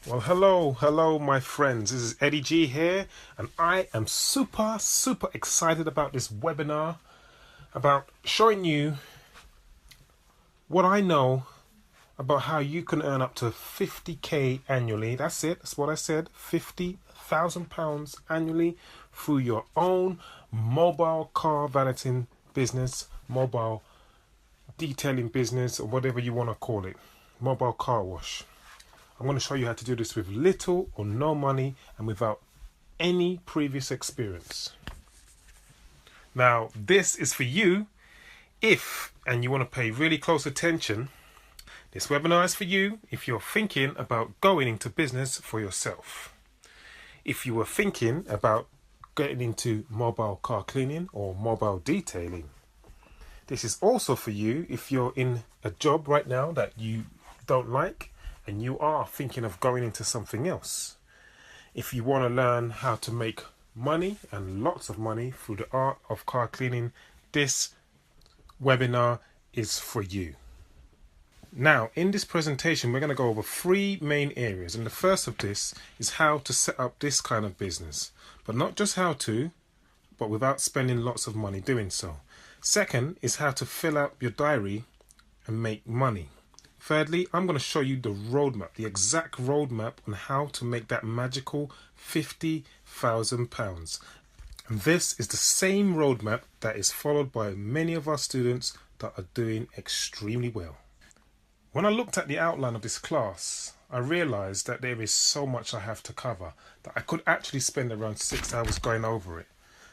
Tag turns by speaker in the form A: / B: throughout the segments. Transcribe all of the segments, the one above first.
A: Well, hello, my friends. This is Eddie G here, and I am super excited about this webinar about showing you what I know about how you can earn up to 50k annually. That's it, that's what I said, £50,000 annually through your own mobile car valeting business, mobile detailing business, or whatever you want to call it, mobile car wash. I'm going to show you how to do this with little or no money and without any previous experience. Now, this is for you if, and you want to pay really close attention, this webinar is for you if you're thinking about going into business for yourself. If you were thinking about getting into mobile car cleaning or mobile detailing. This is also for you if you're in a job right now that you don't like and you are thinking of going into something else. If you want to learn how to make money and lots of money through the art of car cleaning, this webinar is for you. Now, in this presentation, we're going to go over three main areas. And the first of this is how to set up this kind of business. But not just how to, but without spending lots of money doing so. Second is how to fill out your diary and make money. Thirdly, I'm going to show you the roadmap, the exact roadmap on how to make that magical £50,000. And this is the same roadmap that is followed by many of our students that are doing extremely well. When I looked at the outline of this class, I realized that there is so much I have to cover that I could actually spend around 6 hours going over it.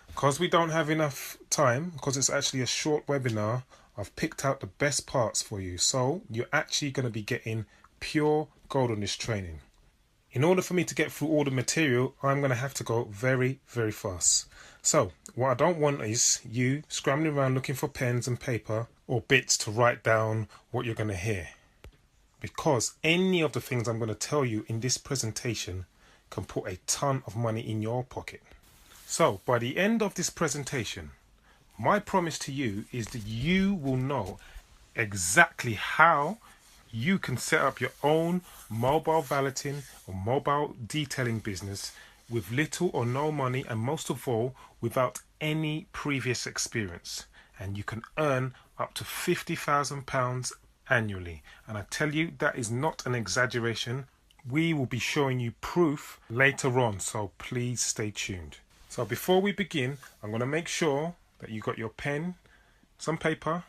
A: Because we don't have enough time, because it's actually a short webinar, I've picked out the best parts for you. So you're actually going to be getting pure gold on this training. In order for me to get through all the material, I'm going to have to go very fast. So what I don't want is you scrambling around looking for pens and paper or bits to write down what you're going to hear. Because any of the things I'm going to tell you in this presentation can put a ton of money in your pocket. So by the end of this presentation, my promise to you is that you will know exactly how you can set up your own mobile valeting or mobile detailing business with little or no money, and most of all, without any previous experience. And you can earn up to £50,000 annually. And I tell you, that is not an exaggeration. We will be showing you proof later on, so please stay tuned. So before we begin, I'm going to make sure that you got your pen, some paper,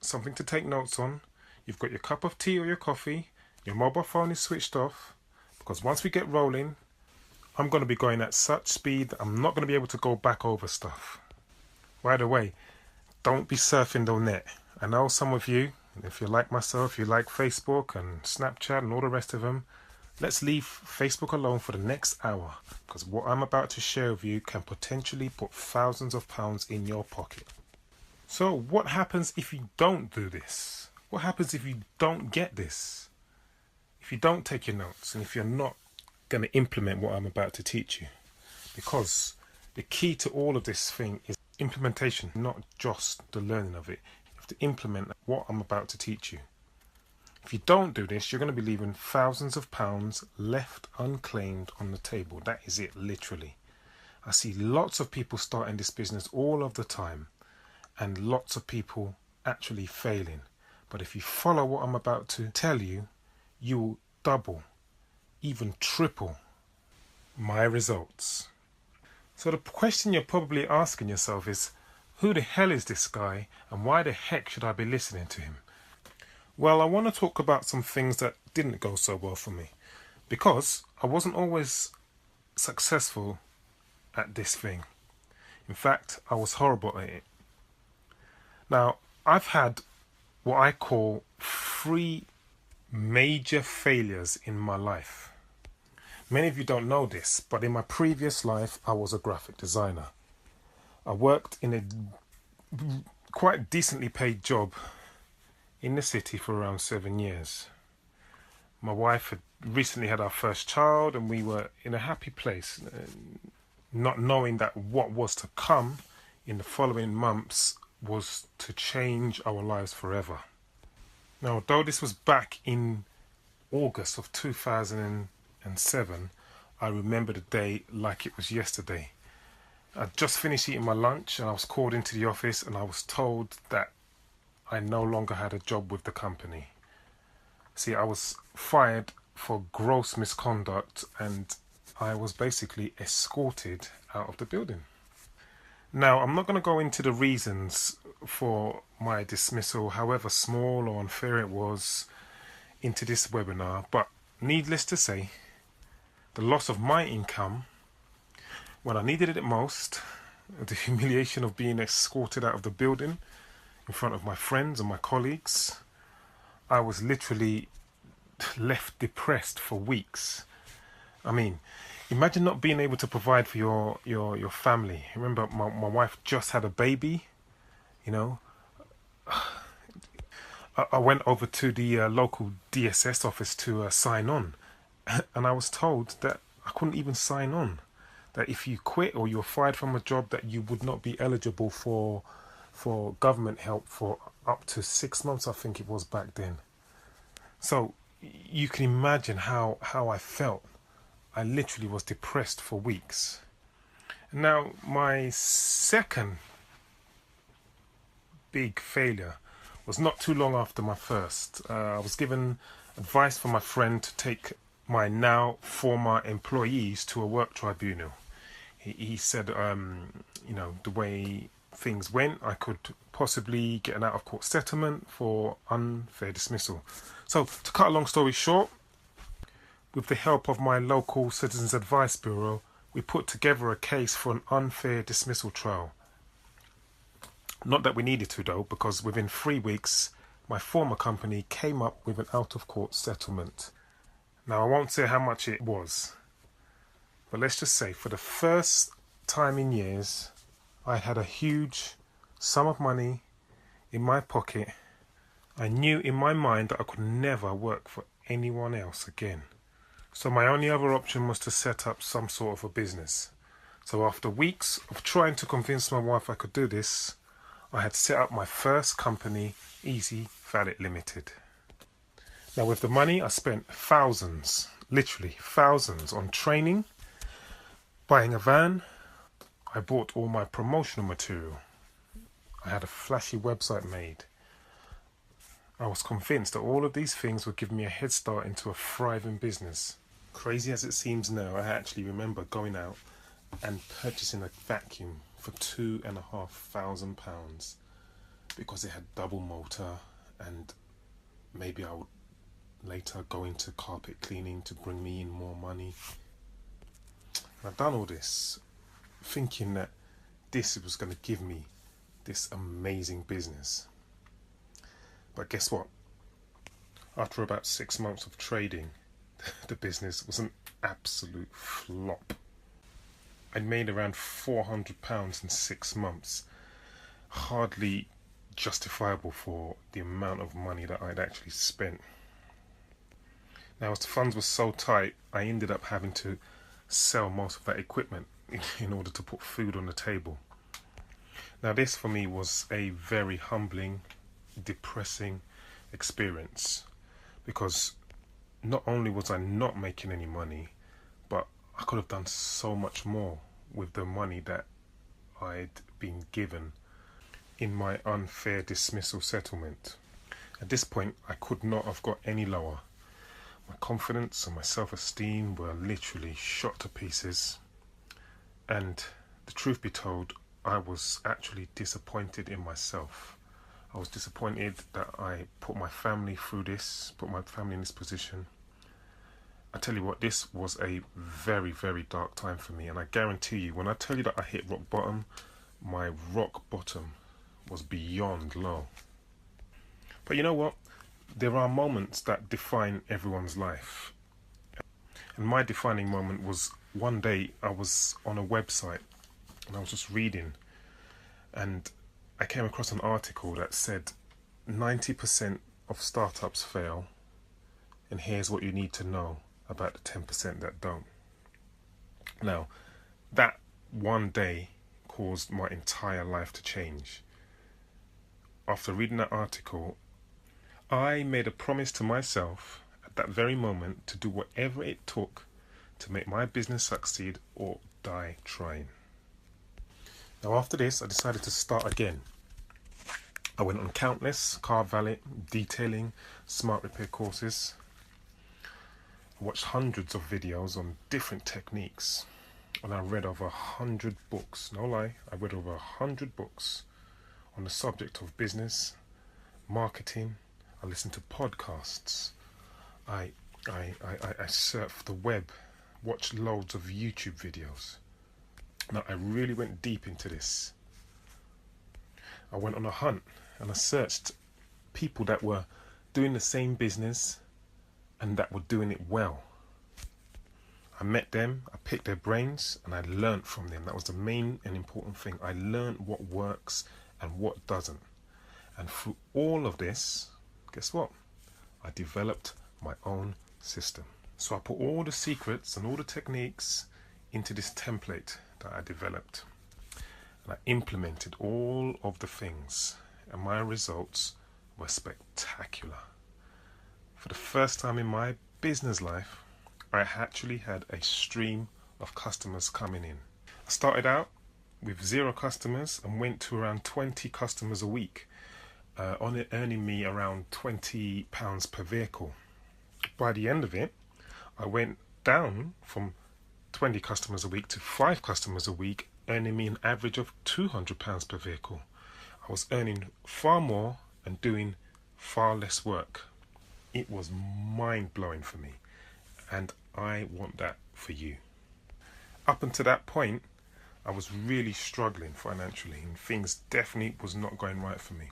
A: something to take notes on. You've got your cup of tea or your coffee. Your mobile phone is switched off. Because once we get rolling, I'm going to be going at such speed that I'm not going to be able to go back over stuff. By the way, don't be surfing the net. I know some of you, if you're like myself, you like Facebook and Snapchat and all the rest of them. Let's leave Facebook alone for the next hour, because what I'm about to share with you can potentially put thousands of pounds in your pocket. So what happens if you don't do this? What happens if you don't get this? If you don't take your notes and if you're not going to implement what I'm about to teach you? Because the key to all of this thing is implementation, not just the learning of it. You have to implement what I'm about to teach you. If you don't do this, you're going to be leaving thousands of pounds left unclaimed on the table. That is it, literally. I see lots of people starting this business all of the time, and lots of people actually failing. But if you follow what I'm about to tell you, you will double, even triple my results. So the question you're probably asking yourself is, who the hell is this guy, and why the heck should I be listening to him? Well, I want to talk about some things that didn't go so well for me, because I wasn't always successful at this thing. In fact, I was horrible at it. Now, I've had what I call 3 major failures in my life. Many of you don't know this, but in my previous life, I was a graphic designer. I worked in a quite decently paid job in the city for around 7 years. My wife had recently had our first child, and we were in a happy place, not knowing that what was to come in the following months was to change our lives forever. Now, although this was back in August of 2008, 2007, I remember the day like it was yesterday. I'd just finished eating my lunch and I was called into the office and I was told that I no longer had a job with the company. See, I was fired for gross misconduct and I was basically escorted out of the building. Now, I'm not going to go into the reasons for my dismissal, however small or unfair it was, into this webinar, but needless to say, the loss of my income when I needed it most, the humiliation of being escorted out of the building in front of my friends and my colleagues, I was literally left depressed for weeks. I mean, imagine not being able to provide for your family. Remember, my wife just had a baby, you know. I went over to the local DSS office to sign on, and I was told that I couldn't even sign on. That if you quit or you're fired from a job, that you would not be eligible for government help for up to 6 months, I think it was back then. So you can imagine how I felt. I literally was depressed for weeks. Now, my second big failure was not too long after my first. I was given advice from my friend to take my now former employees to a work tribunal. He said, the way things went, I could possibly get an out-of-court settlement for unfair dismissal. So, to cut a long story short, with the help of my local Citizens Advice Bureau, we put together a case for an unfair dismissal trial. Not that we needed to though, because within 3 weeks, my former company came up with an out-of-court settlement. Now, I won't say how much it was, but let's just say for the first time in years, I had a huge sum of money in my pocket. I knew in my mind that I could never work for anyone else again. So my only other option was to set up some sort of a business. So after weeks of trying to convince my wife I could do this, I had set up my first company, Easy Valet Limited. Now with the money, I spent thousands, literally thousands, on training, buying a van. I bought all my promotional material. I had a flashy website made. I was convinced that all of these things would give me a head start into a thriving business. Crazy as it seems now, I actually remember going out and purchasing a vacuum for £2,500 because it had double motor, and maybe I would later go into carpet cleaning to bring me in more money. And I've done all this thinking that this was going to give me this amazing business. But guess what? After about 6 months of trading, the business was an absolute flop. I made around £400 in 6 months. Hardly justifiable for the amount of money that I'd actually spent. Now, as the funds were so tight, I ended up having to sell most of that equipment in order to put food on the table. Now, this for me was a very humbling, depressing experience, because not only was I not making any money, but I could have done so much more with the money that I'd been given in my unfair dismissal settlement. At this point, I could not have got any lower. My confidence and my self-esteem were literally shot to pieces. And the truth be told, I was actually disappointed in myself. I was disappointed that I put my family through this, put my family in this position. I tell you what, this was a very, very dark time for me. And I guarantee you, when I tell you that I hit rock bottom, my rock bottom was beyond low. But you know what? There are moments that define everyone's life. And my defining moment was one day I was on a website and I was just reading, and I came across an article that said 90% of startups fail, and here's what you need to know about the 10% that don't. Now, that one day caused my entire life to change. After reading that article, I made a promise to myself at that very moment to do whatever it took to make my business succeed or die trying. Now after this, I decided to start again. I went on countless car valet, detailing, smart repair courses. I watched hundreds of videos on different techniques, and I read over 100 books. No lie, I read over 100 books on the subject of business, marketing. I listened to podcasts. I surfed the web, watched loads of YouTube videos. Now I really went deep into this. I went on a hunt and I searched people that were doing the same business and that were doing it well. I met them, I picked their brains, and I learned from them. That was the main and important thing. I learned what works and what doesn't. And through all of this, guess what? I developed my own system. So I put all the secrets and all the techniques into this template that I developed. And I implemented all of the things, and my results were spectacular. For the first time in my business life, I actually had a stream of customers coming in. I started out with 0 customers and went to around 20 customers a week, earning me around £20 per vehicle. By the end of it, I went down from 20 customers a week to 5 customers a week, earning me an average of £200 per vehicle. I was earning far more and doing far less work. It was mind-blowing for me, and I want that for you. Up until that point, I was really struggling financially, and things definitely was not going right for me.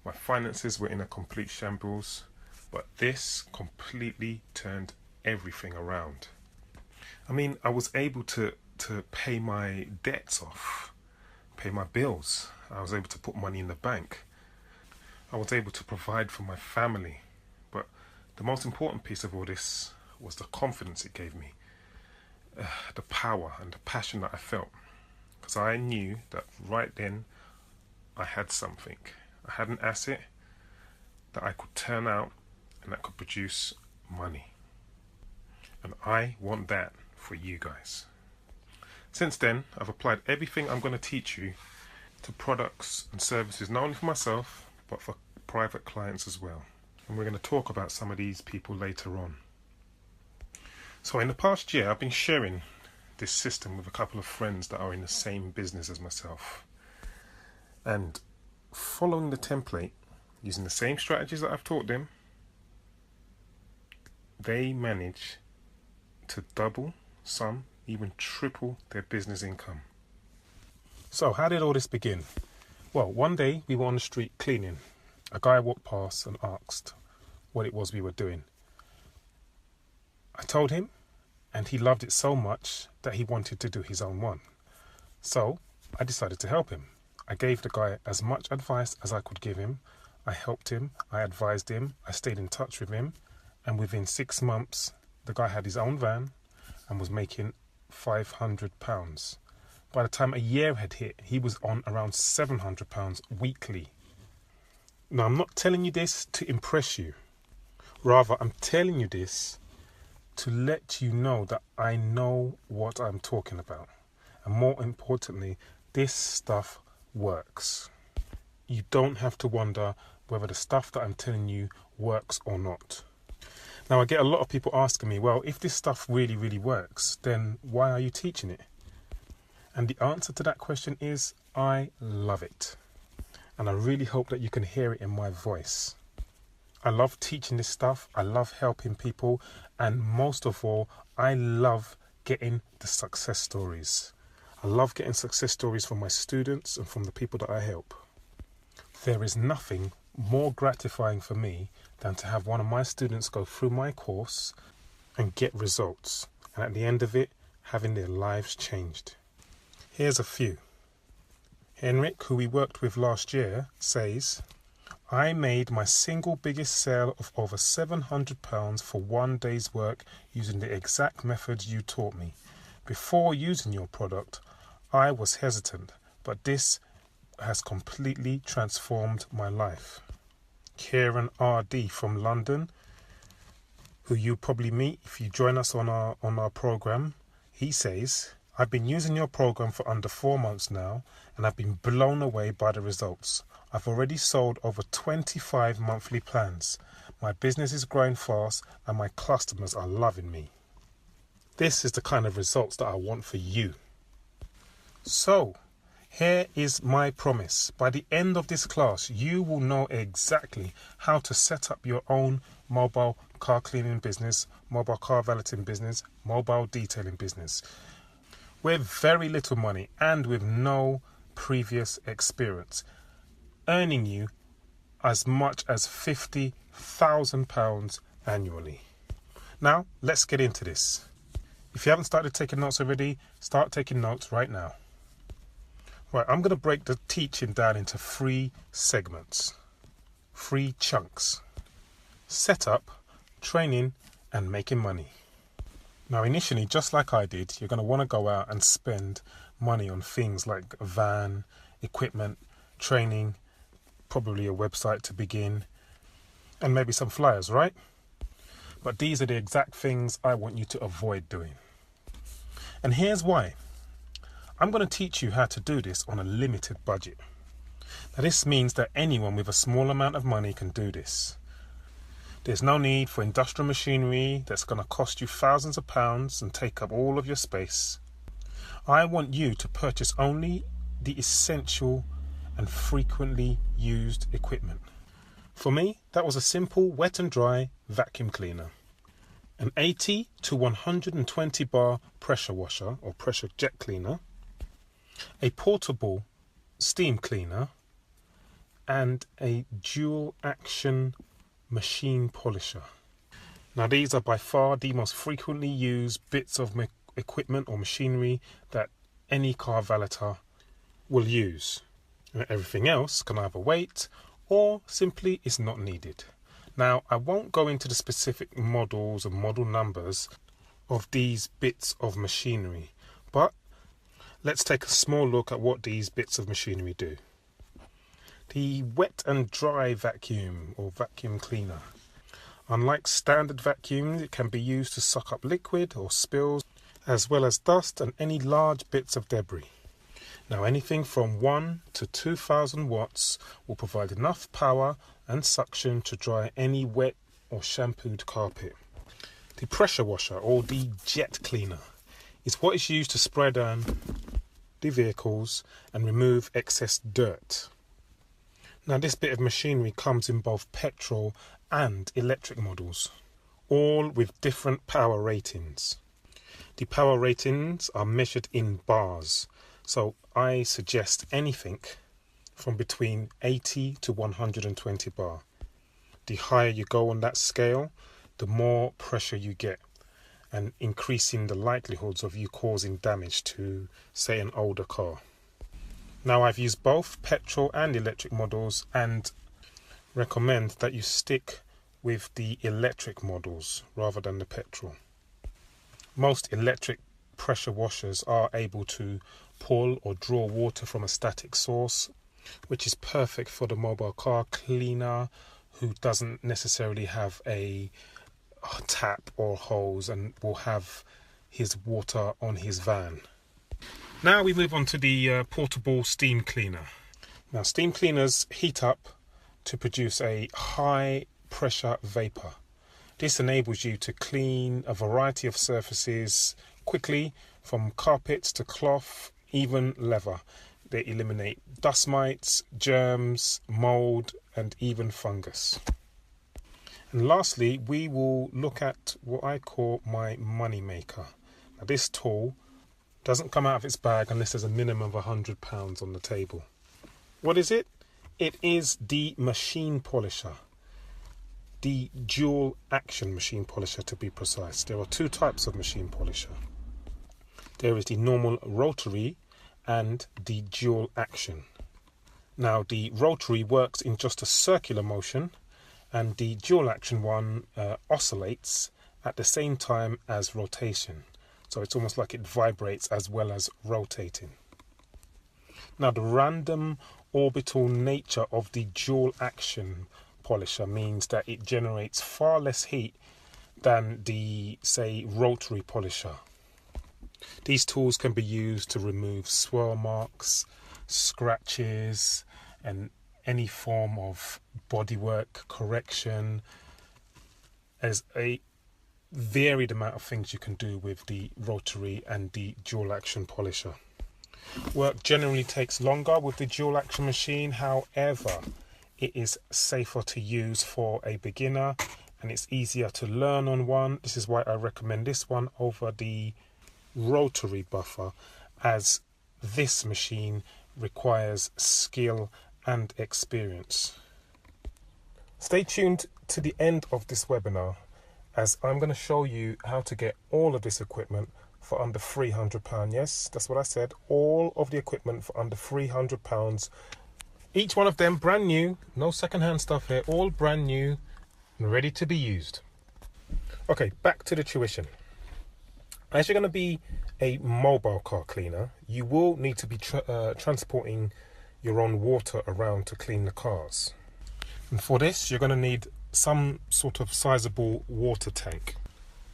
A: My finances were in a complete shambles, but this completely turned everything around. I mean, I was able to pay my debts off, pay my bills. I was able to put money in the bank. I was able to provide for my family. But the most important piece of all this was the confidence it gave me, the power and the passion that I felt. Because I knew that right then I had something. I had an asset that I could turn out and that could produce money. And I want that for you guys. Since then, I've applied everything I'm going to teach you to products and services, not only for myself, but for private clients as well. And we're going to talk about some of these people later on. So in the past year, I've been sharing this system with a couple of friends that are in the same business as myself. And following the template, using the same strategies that I've taught them, they manage to double, some even triple their business income. So how did all this begin? Well, one day we were on the street cleaning. A guy walked past and asked what it was we were doing. I told him, and he loved it so much that he wanted to do his own one. So I decided to help him. I gave the guy as much advice as I could give him. I helped him, I advised him, I stayed in touch with him, and within 6 months the guy had his own van and was making £500. By the time a year had hit, he was on around £700 weekly. Now, I'm not telling you this to impress you. Rather, I'm telling you this to let you know that I know what I'm talking about. And more importantly, this stuff works. You don't have to wonder whether the stuff that I'm telling you works or not. Now, I get a lot of people asking me, well, if this stuff really, really works, then why are you teaching it? And the answer to that question is, I love it. And I really hope that you can hear it in my voice. I love teaching this stuff. I love helping people. And most of all, I love getting the success stories. I love getting success stories from my students and from the people that I help. There is nothing more gratifying for me than to have one of my students go through my course and get results. And at the end of it, having their lives changed. Here's a few. Henrik, who we worked with last year, says, I made my single biggest sale of over £700 for one day's work using the exact methods you taught me. Before using your product, I was hesitant, but this has completely transformed my life. Kieran RD from London, who you probably meet if you join us on our program. He says, "I've been using your program for under 4 months now, and I've been blown away by the results. I've already sold over 25 monthly plans. My business is growing fast and my customers are loving me." This is the kind of results that I want for you. So, here is my promise. By the end of this class, you will know exactly how to set up your own mobile car cleaning business, mobile car valeting business, mobile detailing business, with very little money and with no previous experience, earning you as much as £50,000 annually. Now, let's get into this. If you haven't started taking notes already, start taking notes right now. Right, I'm going to break the teaching down into 3 segments, 3 chunks: setup, training, and making money. Now, initially, just like I did, you're going to want to go out and spend money on things like a van, equipment, training, probably a website to begin, and maybe some flyers, right? But these are the exact things I want you to avoid doing. And here's why. I'm going to teach you how to do this on a limited budget. Now, this means that anyone with a small amount of money can do this. There's no need for industrial machinery that's going to cost you thousands of pounds and take up all of your space. I want you to purchase only the essential and frequently used equipment. For me, that was a simple wet and dry vacuum cleaner, an 80 to 120 bar pressure washer or pressure jet cleaner, a portable steam cleaner, and a dual action machine polisher. Now, these are by far the most frequently used bits of equipment or machinery that any car valeter will use. Everything else can either wait or simply is not needed. Now, I won't go into the specific models and model numbers of these bits of machinery, but let's take a small look at what these bits of machinery do. The wet and dry vacuum or vacuum cleaner. Unlike standard vacuums, it can be used to suck up liquid or spills, as well as dust and any large bits of debris. Now, anything from 1 to 2,000 watts will provide enough power and suction to dry any wet or shampooed carpet. The pressure washer or the jet cleaner is what is used to spray down the vehicles and remove excess dirt. Now, this bit of machinery comes in both petrol and electric models, all with different power ratings. The power ratings are measured in bars, so I suggest anything from between 80 to 120 bar. The higher you go on that scale, the more pressure you get, and increasing the likelihoods of you causing damage to, say, an older car. Now, I've used both petrol and electric models and recommend that you stick with the electric models rather than the petrol. Most electric pressure washers are able to pull or draw water from a static source, which is perfect for the mobile car cleaner who doesn't necessarily have a tap or hose and will have his water on his van. Now we move on to the portable steam cleaner. Now, steam cleaners heat up to produce a high pressure vapor. This enables you to clean a variety of surfaces quickly, from carpets to cloth, even leather. They eliminate dust mites, germs, mold, and even fungus. And lastly, we will look at what I call my money maker. Now, this tool doesn't come out of its bag unless there's a minimum of £100 on the table. What is it? It is the machine polisher. The dual action machine polisher, to be precise. There are 2 types of machine polisher. There is the normal rotary and the dual action. Now, the rotary works in just a circular motion, and the dual action one oscillates at the same time as rotation. So it's almost like it vibrates as well as rotating. Now, the random orbital nature of the dual action polisher means that it generates far less heat than the, say, rotary polisher. These tools can be used to remove swirl marks, scratches, and any form of bodywork correction. There's a varied amount of things you can do with the rotary and the dual action polisher. Work generally takes longer with the dual action machine, however, it is safer to use for a beginner and it's easier to learn on one. This is why I recommend this one over the rotary buffer, as this machine requires skill and experience. Stay tuned to the end of this webinar, as I'm going to show you how to get all of this equipment for under £300. Yes, that's what I said, all of the equipment for under £300. Each one of them brand new, no second-hand stuff here, all brand new and ready to be used. Okay, back to the tuition. As you're going to be a mobile car cleaner, you will need to be transporting your own water around to clean the cars. And for this, you're going to need some sort of sizable water tank.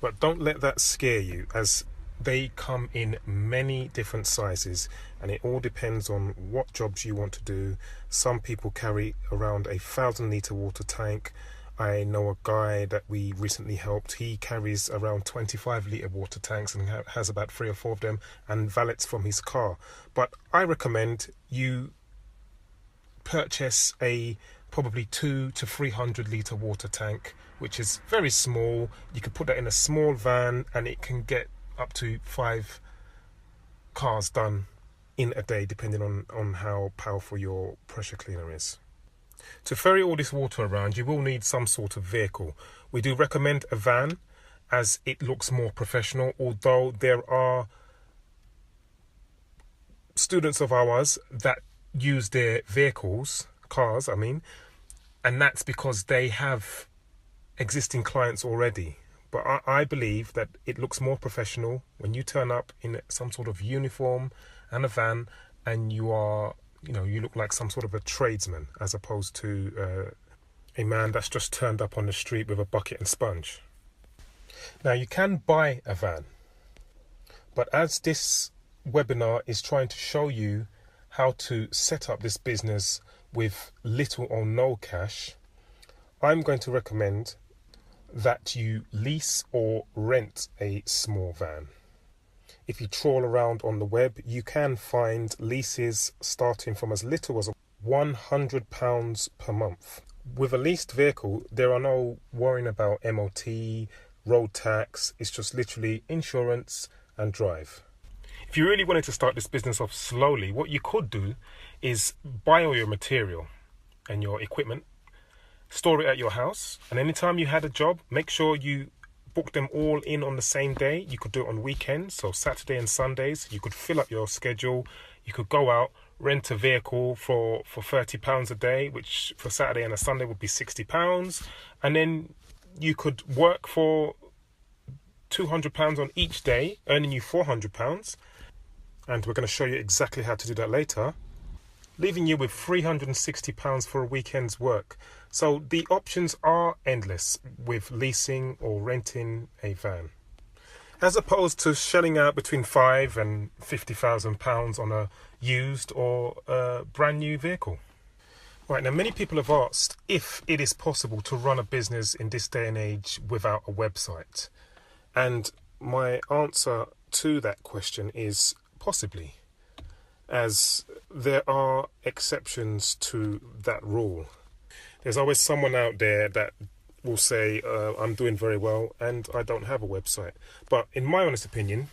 A: But don't let that scare you, as they come in many different sizes and it all depends on what jobs you want to do. Some people carry around 1,000-litre water tank. I know a guy that we recently helped, he carries around 25-litre water tanks and has about 3 or 4 of them and valets from his car. But I recommend you purchase a probably 200 to 300-litre water tank, which is very small. You can put that in a small van and it can get up to 5 cars done in a day, depending on how powerful your pressure cleaner is. To ferry all this water around, you will need some sort of vehicle. We do recommend a van, as it looks more professional, although there are students of ours that use their vehicles, cars I mean, and that's because they have existing clients already. But I believe that it looks more professional when you turn up in some sort of uniform and a van and you look like some sort of a tradesman, as opposed to a man that's just turned up on the street with a bucket and sponge. Now, you can buy a van, but as this webinar is trying to show you how to set up this business with little or no cash, I'm going to recommend that you lease or rent a small van. If you trawl around on the web, you can find leases starting from as little as £100 per month. With a leased vehicle, there are no worrying about MOT, road tax. It's just literally insurance and drive. If you really wanted to start this business off slowly, what you could do is buy all your material and your equipment, store it at your house, and anytime you had a job, make sure you book them all in on the same day. You could do it on weekends, so Saturday and Sundays. You could fill up your schedule. You could go out, rent a vehicle for £30 a day, which for Saturday and a Sunday would be £60. And then you could work for £200 on each day, earning you £400. And we're going to show you exactly how to do that later, leaving you with £360 for a weekend's work. So the options are endless with leasing or renting a van, as opposed to shelling out between £5,000 and £50,000 on a used or a brand new vehicle. Right, now many people have asked if it is possible to run a business in this day and age without a website. And my answer to that question is possibly, as there are exceptions to that rule. There's always someone out there that will say, I'm doing very well and I don't have a website. But in my honest opinion,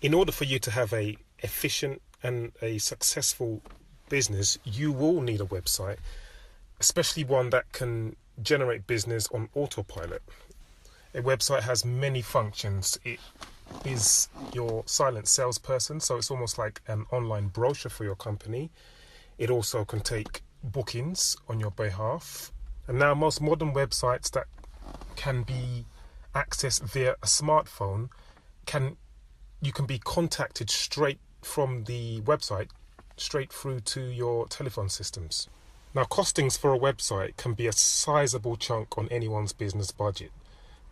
A: in order for you to have a efficient and a successful business, you will need a website, especially one that can generate business on autopilot. A website has many functions. It is your silent salesperson, so it's almost like an online brochure for your company. It also can take bookings on your behalf. And now most modern websites that can be accessed via a smartphone, you can be contacted straight from the website, straight through to your telephone systems. Now, costings for a website can be a sizable chunk on anyone's business budget.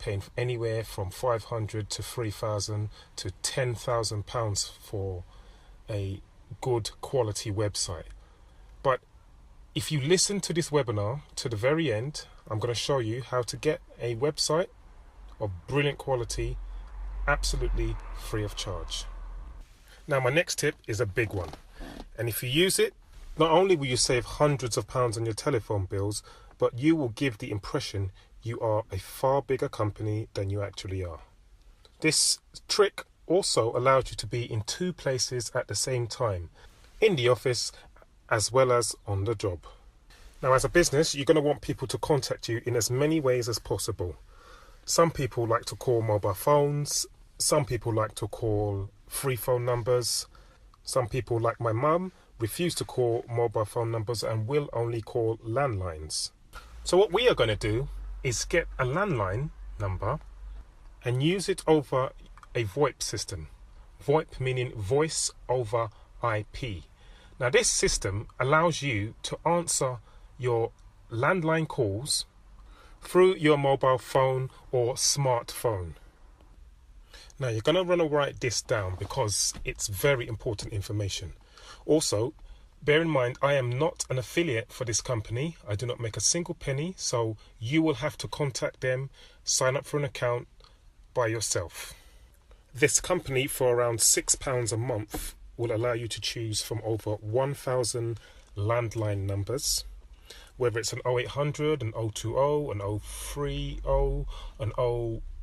A: paying anywhere from £500 to £3,000 to £10,000 for a good quality website. But if you listen to this webinar to the very end, I'm going to show you how to get a website of brilliant quality absolutely free of charge. Now, my next tip is a big one, and if you use it, not only will you save hundreds of pounds on your telephone bills, but you will give the impression you are a far bigger company than you actually are. This trick also allows you to be in two places at the same time, in the office as well as on the job. Now, as a business, you're going to want people to contact you in as many ways as possible. Some people like to call mobile phones, some people like to call free phone numbers, some people, like my mum, refuse to call mobile phone numbers and will only call landlines. So what we are going to do is get a landline number and use it over a VoIP system. VoIP meaning voice over IP. Now, this system allows you to answer your landline calls through your mobile phone or smartphone. Now, you're going to want to write this down because it's very important information. Also, bear in mind, I am not an affiliate for this company. I do not make a single penny, so you will have to contact them, sign up for an account by yourself. This company, for around £6 a month, will allow you to choose from over 1,000 landline numbers, whether it's an 0800, an 020, an 030, an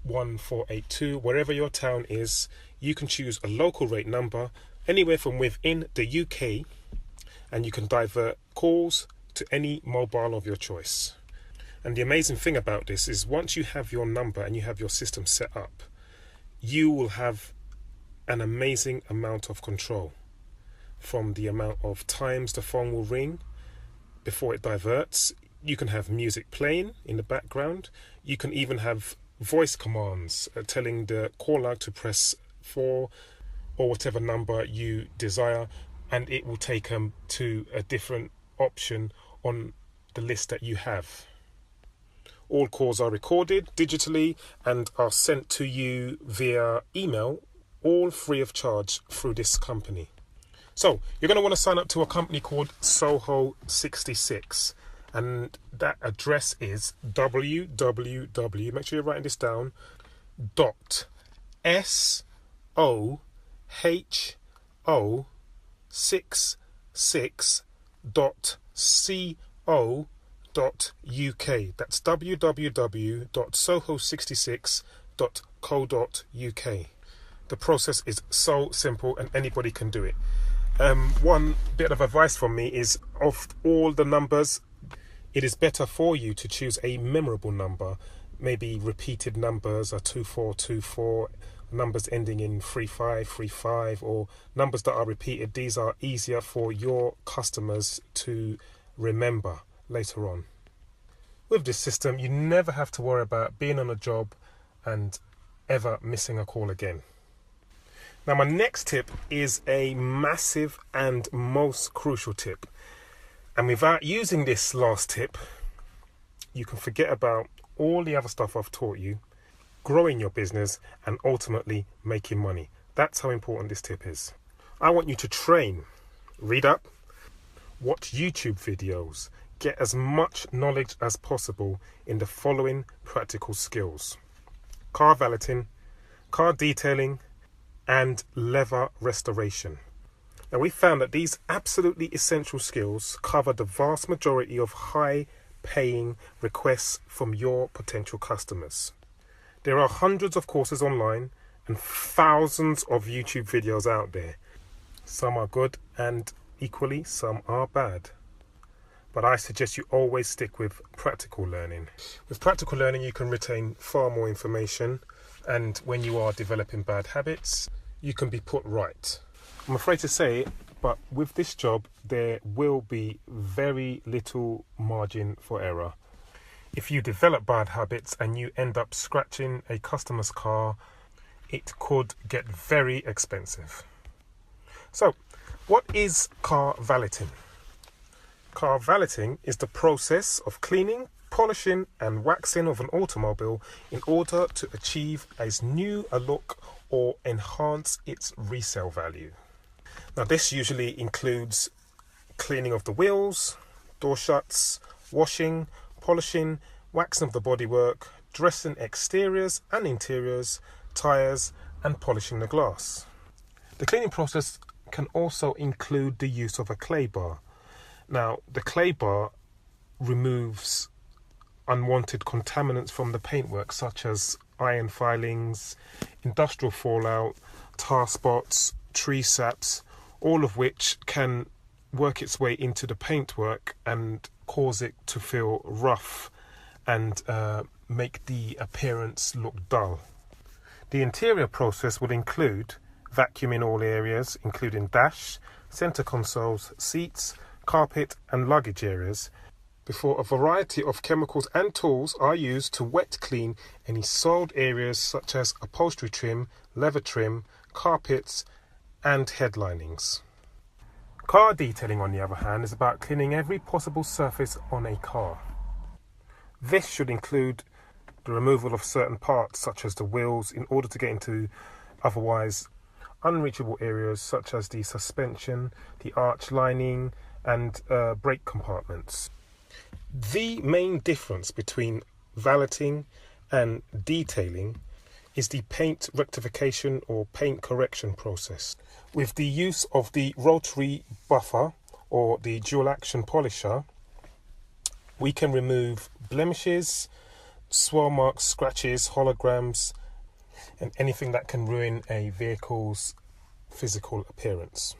A: 01482, wherever your town is, you can choose a local rate number anywhere from within the UK, and you can divert calls to any mobile of your choice. And the amazing thing about this is once you have your number and you have your system set up, you will have an amazing amount of control, from the amount of times the phone will ring before it diverts. You can have music playing in the background. You can even have voice commands telling the caller to press 4 or whatever number you desire, and it will take them to a different option on the list that you have. All calls are recorded digitally and are sent to you via email, all free of charge through this company. So you're going to want to sign up to a company called Soho66, and that address is www, make sure you're writing this down, soho66.co.uk. That's www.soho66.co.uk. The process is so simple and anybody can do it. One bit of advice from me is, of all the numbers, it is better for you to choose a memorable number, maybe repeated numbers, a 2424, numbers ending in 3535, or numbers that are repeated. These are easier for your customers to remember later on. With this system, you never have to worry about being on a job and ever missing a call again. Now, my next tip is a massive and most crucial tip. And without using this last tip, you can forget about all the other stuff I've taught you, growing your business and ultimately making money. That's how important this tip is. I want you to train, read up, watch YouTube videos, get as much knowledge as possible in the following practical skills: car valeting, car detailing, and leather restoration. Now, we found that these absolutely essential skills cover the vast majority of high-paying requests from your potential customers. There are hundreds of courses online and thousands of YouTube videos out there. Some are good and equally some are bad. But I suggest you always stick with practical learning. With practical learning, you can retain far more information, and when you are developing bad habits, you can be put right. I'm afraid to say it, but with this job, there will be very little margin for error. If you develop bad habits and you end up scratching a customer's car, it could get very expensive. So, what is car valeting? Car valeting is the process of cleaning, polishing and waxing of an automobile in order to achieve as new a look or enhance its resale value. Now, this usually includes cleaning of the wheels, door shuts, washing, polishing, waxing of the bodywork, dressing exteriors and interiors, tyres, and polishing the glass. The cleaning process can also include the use of a clay bar. Now, the clay bar removes unwanted contaminants from the paintwork, such as iron filings, industrial fallout, tar spots, tree saps, all of which can work its way into the paintwork and cause it to feel rough and make the appearance look dull. The interior process will include vacuuming all areas, including dash, centre consoles, seats, carpet and luggage areas, before a variety of chemicals and tools are used to wet clean any soiled areas such as upholstery trim, leather trim, carpets and headlinings. Car detailing, on the other hand, is about cleaning every possible surface on a car. This should include the removal of certain parts such as the wheels in order to get into otherwise unreachable areas such as the suspension, the arch lining and brake compartments. The main difference between valeting and detailing is the paint rectification or paint correction process. With the use of the rotary buffer or the dual action polisher, we can remove blemishes, swirl marks, scratches, holograms, and anything that can ruin a vehicle's physical appearance.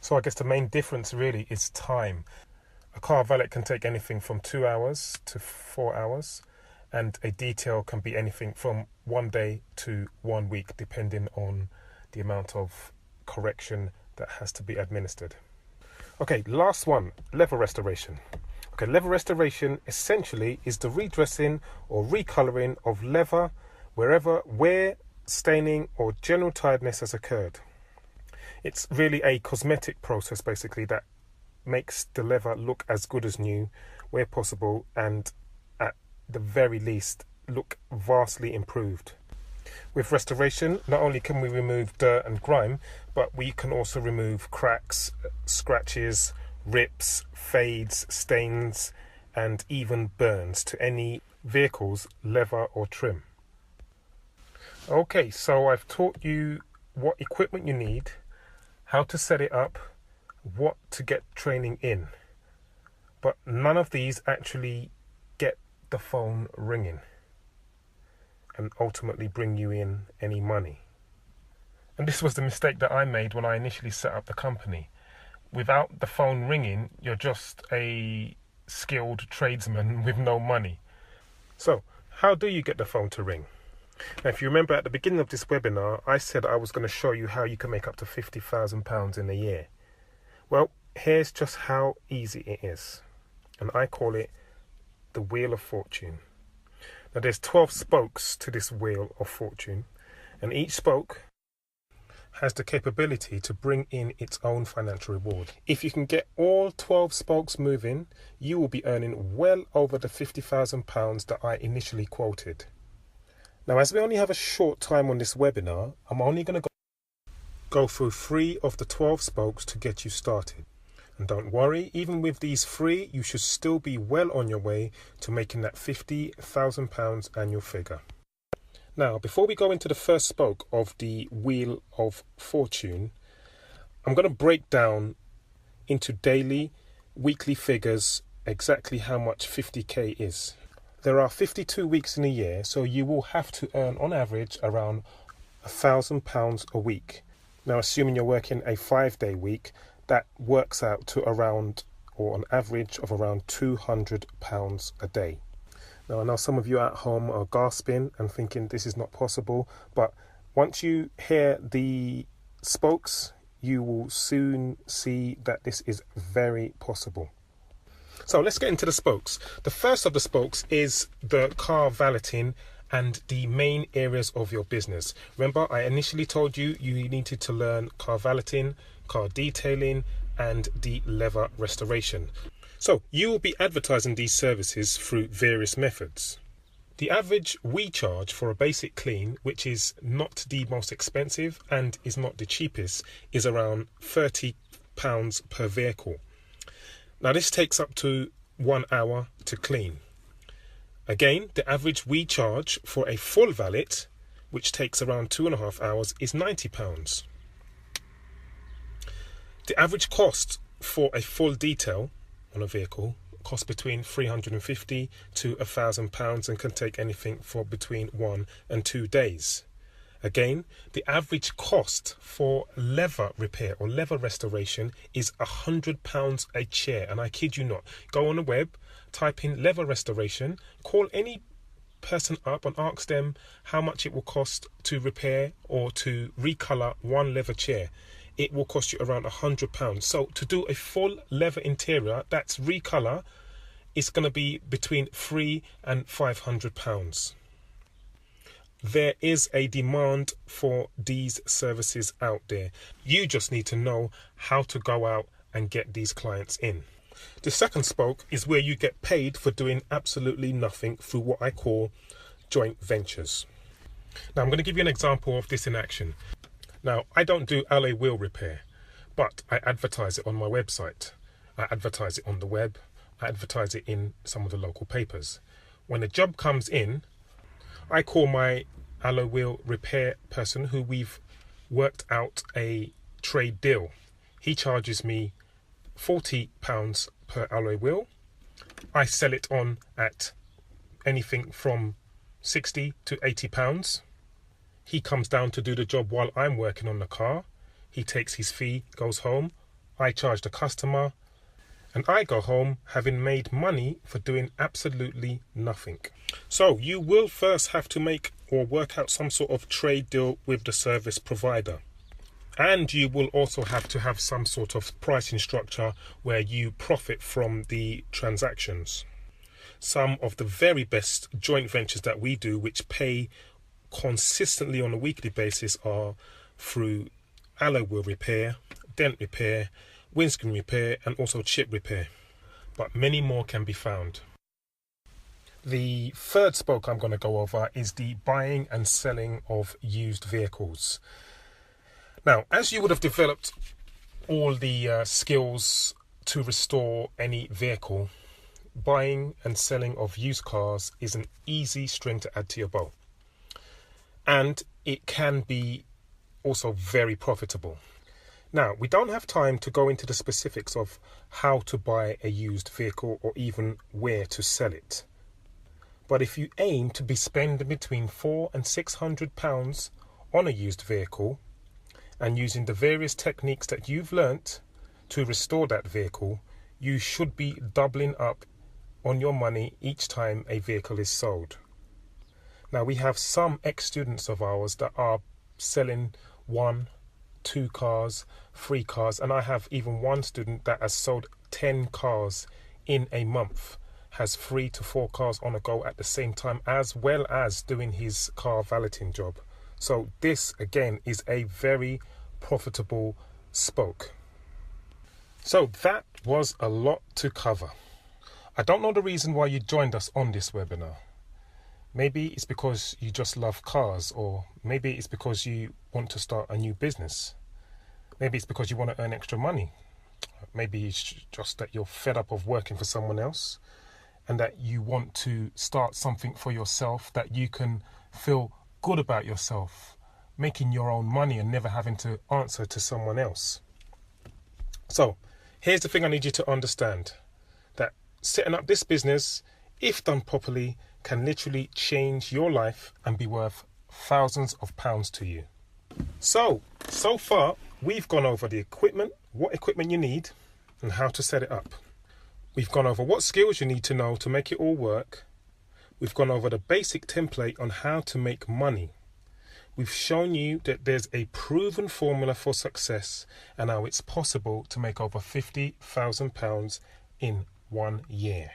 A: So I guess the main difference really is time. A car valet can take anything from 2 hours to 4 hours, and a detail can be anything from 1 day to 1 week, depending on the amount of correction that has to be administered. Okay, last one, leather restoration. Okay, leather restoration essentially is the redressing or recolouring of leather wherever wear, staining or general tiredness has occurred. It's really a cosmetic process basically that makes the leather look as good as new where possible, and at the very least look vastly improved. With restoration, not only can we remove dirt and grime, but we can also remove cracks, scratches, rips, fades, stains and even burns to any vehicle's leather or trim. Okay, so I've taught you what equipment you need, how to set it up, what to get training in, but none of these actually get the phone ringing and ultimately bring you in any money. And this was the mistake that I made when I initially set up the company. Without the phone ringing, you're just a skilled tradesman with no money. So how do you get the phone to ring? Now, if you remember at the beginning of this webinar, I said I was going to show you how you can make up to £50,000 in a year. Well, here's just how easy it is, and I call it the Wheel of Fortune. Now, there's 12 spokes to this Wheel of Fortune, and each spoke has the capability to bring in its own financial reward. If you can get all 12 spokes moving, you will be earning well over the £50,000 that I initially quoted. Now, as we only have a short time on this webinar, I'm only going to go through 3 of the 12 spokes to get you started. And don't worry, even with these 3, you should still be well on your way to making that £50,000 annual figure. Now, before we go into the first spoke of the Wheel of Fortune, I'm going to break down into daily, weekly figures exactly how much 50k is. There are 52 weeks in a year, so you will have to earn on average around £1,000 a week. Now, assuming you're working a 5-day week, that works out to around, or an average of around £200 a day. Now, I know some of you at home are gasping and thinking this is not possible, but once you hear the spokes, you will soon see that this is very possible. So let's get into the spokes. The first of the spokes is the car valeting and the main areas of your business. Remember, I initially told you you needed to learn car valeting, car detailing, and the leather restoration. So you will be advertising these services through various methods. The average we charge for a basic clean, which is not the most expensive and is not the cheapest, is around £30 per vehicle. Now this takes up to 1 hour to clean. Again, the average we charge for a full valet, which takes around 2.5 hours, is £90. The average cost for a full detail on a vehicle costs between £350 to £1,000 and can take anything for between 1 and 2 days. Again, the average cost for leather repair or leather restoration is £100 a chair, and I kid you not. Go on the web, type in leather restoration, call any person up and ask them how much it will cost to repair or to recolour one leather chair. It will cost you around £100. So to do a full leather interior, that's recolour, it's going to be between £300 and £500. There is a demand for these services out there. You just need to know how to go out and get these clients in. The second spoke is where you get paid for doing absolutely nothing through what I call joint ventures. Now I'm going to give you an example of this in action. Now I don't do alloy wheel repair, but I advertise it on my website. I advertise it on the web. I advertise it in some of the local papers. When a job comes in, I call my alloy wheel repair person who we've worked out a trade deal. He charges me £40 per alloy wheel. I sell it on at anything from £60 to £80. He comes down to do the job while I'm working on the car. He takes his fee, goes home. I charge the customer, and I go home having made money for doing absolutely nothing. So you will first have to make or work out some sort of trade deal with the service provider. And you will also have to have some sort of pricing structure where you profit from the transactions. Some of the very best joint ventures that we do, which pay consistently on a weekly basis, are through alloy wheel repair, dent repair, windscreen repair, and also chip repair. But many more can be found. The third spoke I'm going to go over is the buying and selling of used vehicles. Now, as you would have developed all the skills to restore any vehicle, buying and selling of used cars is an easy string to add to your bow. And it can be also very profitable. Now, we don't have time to go into the specifics of how to buy a used vehicle or even where to sell it. But if you aim to be spending between £400 and £600 on a used vehicle, and using the various techniques that you've learnt to restore that vehicle, you should be doubling up on your money each time a vehicle is sold. Now, we have some ex-students of ours that are selling 1, 2 cars, 3 cars, and I have even one student that has sold 10 cars in a month, has 3 to 4 cars on a go at the same time, as well as doing his car valeting job. So this again is a very profitable spoke. So that was a lot to cover. I don't know the reason why you joined us on this webinar. Maybe it's because you just love cars, or maybe it's because you want to start a new business. Maybe it's because you want to earn extra money. Maybe it's just that you're fed up of working for someone else and that you want to start something for yourself that you can feel good about yourself, making your own money and never having to answer to someone else. So here's the thing I need you to understand, that setting up this business, if done properly, can literally change your life and be worth thousands of pounds to you. So far we've gone over the equipment, what equipment you need and how to set it up. We've gone over what skills you need to know to make it all work. We've gone over the basic template on how to make money. We've shown you that there's a proven formula for success and how it's possible to make over £50,000 in 1 year.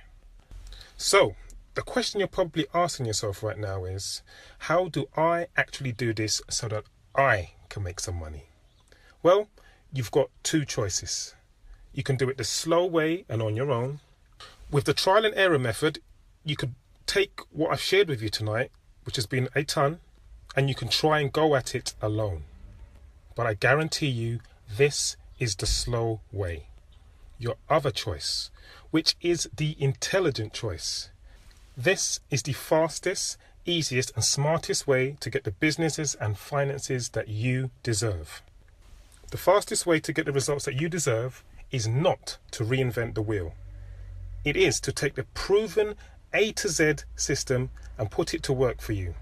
A: So the question you're probably asking yourself right now is, how do I actually do this so that I can make some money? Well, you've got 2 choices. You can do it the slow way and on your own, With the trial and error method, you could take what I've shared with you tonight, which has been a ton, and you can try and go at it alone. But I guarantee you, this is the slow way. Your other choice, which is the intelligent choice. This is the fastest, easiest and smartest way to get the businesses and finances that you deserve. The fastest way to get the results that you deserve is not to reinvent the wheel. It is to take the proven A to Z system and put it to work for you,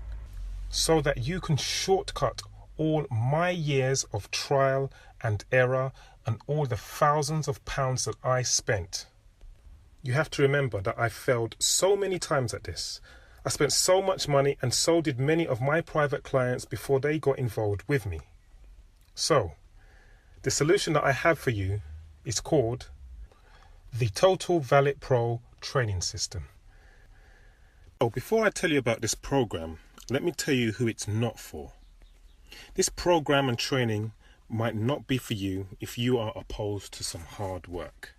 A: so that you can shortcut all my years of trial and error and all the thousands of pounds that I spent. You have to remember that I failed so many times at this. I spent so much money, and so did many of my private clients before they got involved with me. So, the solution that I have for you is called the Total Valet Pro Training System. So before I tell you about this program, let me tell you who it's not for. This program and training might not be for you if you are opposed to some hard work.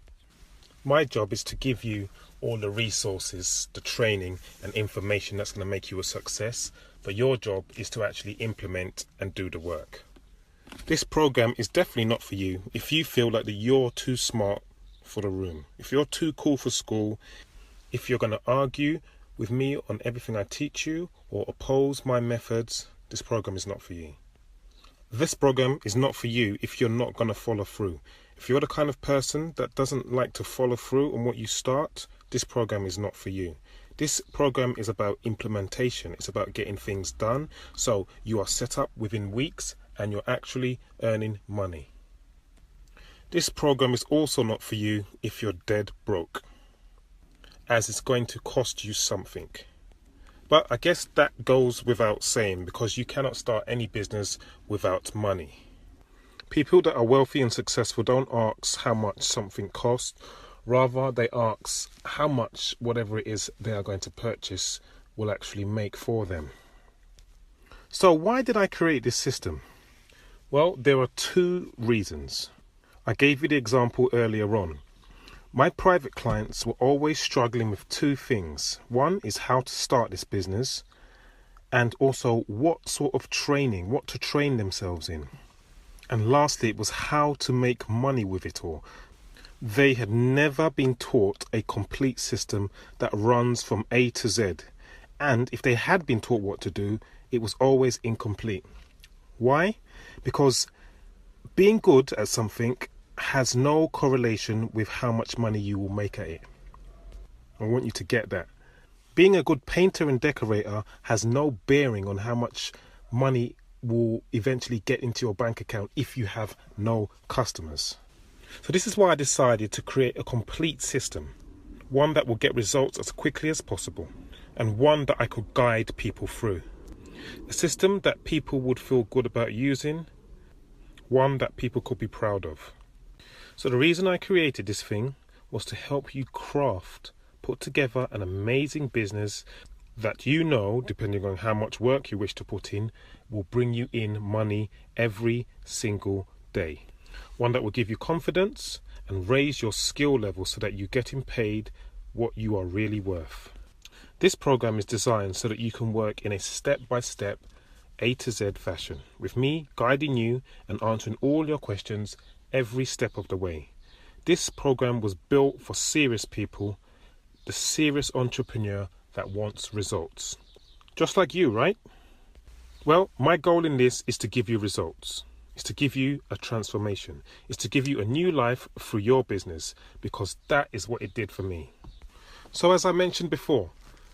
A: My job is to give you all the resources, the training and information that's going to make you a success, but your job is to actually implement and do the work. This program is definitely not for you if you feel like that you're too smart for the room, if you're too cool for school, if you're going to argue with me on everything I teach you or oppose my methods. This program is not for you. This program is not for you if you're not going to follow through. If you're the kind of person that doesn't like to follow through on what you start, this program is not for you. This program is about implementation. It's about getting things done so you are set up within weeks and you're actually earning money. This program is also not for you if you're dead broke, as it's going to cost you something. But I guess that goes without saying, because you cannot start any business without money. People that are wealthy and successful don't ask how much something costs. Rather, they ask how much whatever it is they are going to purchase will actually make for them. So why did I create this system? Well, there are two reasons. I gave you the example earlier on. My private clients were always struggling with two things. One is how to start this business, and also what sort of training, what to train themselves in. And lastly, it was how to make money with it all. They had never been taught a complete system that runs from A to Z. And if they had been taught what to do, it was always incomplete. Why? Because being good at something has no correlation with how much money you will make at it. I want you to get that. Being a good painter and decorator has no bearing on how much money will eventually get into your bank account if you have no customers. So this is why I decided to create a complete system, one that will get results as quickly as possible, and one that I could guide people through. A system that people would feel good about using, one that people could be proud of. So the reason I created this thing was to help you put together an amazing business that you know, depending on how much work you wish to put in, will bring you in money every single day. One that will give you confidence and raise your skill level so that you're getting paid what you are really worth. This program is designed so that you can work in a step-by-step, A to Z fashion, with me guiding you and answering all your questions every step of the way. This program was built for serious people, the serious entrepreneur that wants results. Just like you, right? Well, my goal in this is to give you results. It's to give you a transformation. It's to give you a new life through your business, because that is what it did for me. So as I mentioned before,